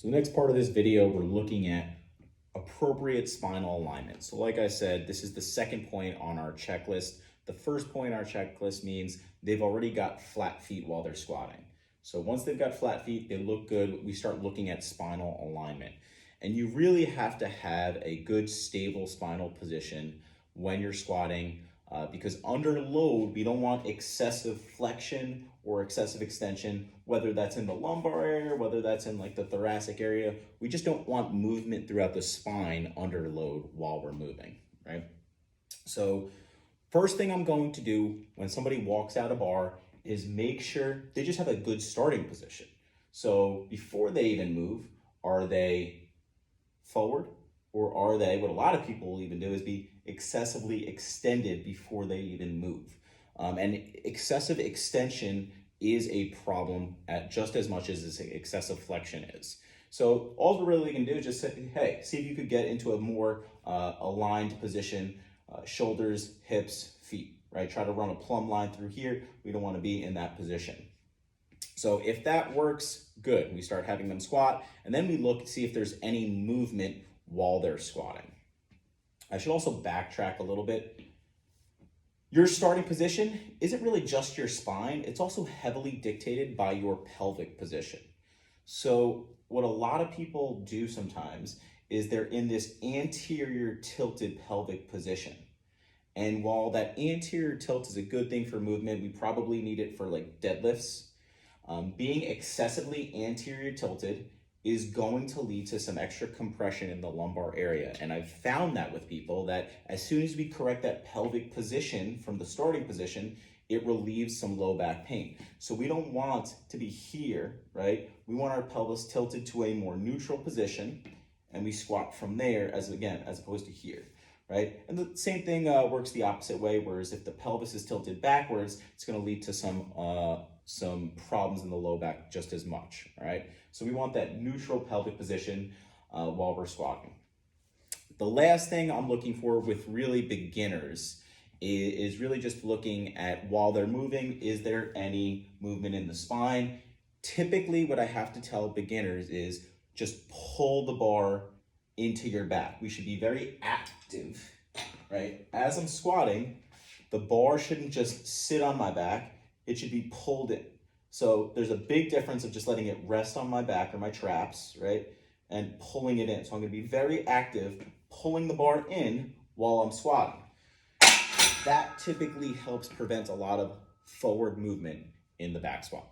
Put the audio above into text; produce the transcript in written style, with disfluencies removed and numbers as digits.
So the next part of this video, we're looking at appropriate spinal alignment. So like I said, this is the second point on our checklist. The first point on our checklist means they've already got flat feet while they're squatting. So once they've got flat feet, they look good, we start looking at spinal alignment. And you really have to have a good stable spinal position when you're squatting because under load, we don't want excessive flexion or excessive extension, whether that's in the lumbar area, whether that's in like the thoracic area. We just don't want movement throughout the spine under load while we're moving, right? So first thing I'm going to do when somebody walks out a bar is make sure they just have a good starting position. So before they even move, are they forward, or are they, what a lot of people will even do is be excessively extended before they even move. And excessive extension is a problem at just as much as excessive flexion is. So all we're really gonna do is just say, hey, see if you could get into a more aligned position, shoulders, hips, feet, right? Try to run a plumb line through here. We don't wanna be in that position. So if that works, good. We start having them squat, and then we look to see if there's any movement while they're squatting. I should also backtrack a little bit. Your starting position isn't really just your spine, it's also heavily dictated by your pelvic position. So what a lot of people do sometimes is they're in this anterior tilted pelvic position. And while that anterior tilt is a good thing for movement, we probably need it for like deadlifts. Being excessively anterior tilted is going to lead to some extra compression in the lumbar area. And I've found that with people that as soon as we correct that pelvic position from the starting position, it relieves some low back pain. So we don't want to be here, right? We want our pelvis tilted to a more neutral position, and we squat from there as opposed to here, right? And the same thing works the opposite way, whereas if the pelvis is tilted backwards, it's gonna lead to some problems in the low back just as much, all right? So we want that neutral pelvic position while we're squatting. The last thing I'm looking for with really beginners is really just looking at while they're moving, is there any movement in the spine? Typically what I have to tell beginners is just pull the bar into your back. We should be very active, right? As I'm squatting, the bar shouldn't just sit on my back, it should be pulled in. So there's a big difference of just letting it rest on my back or my traps, right? And pulling it in. So I'm gonna be very active, pulling the bar in while I'm squatting. That typically helps prevent a lot of forward movement in the back squat.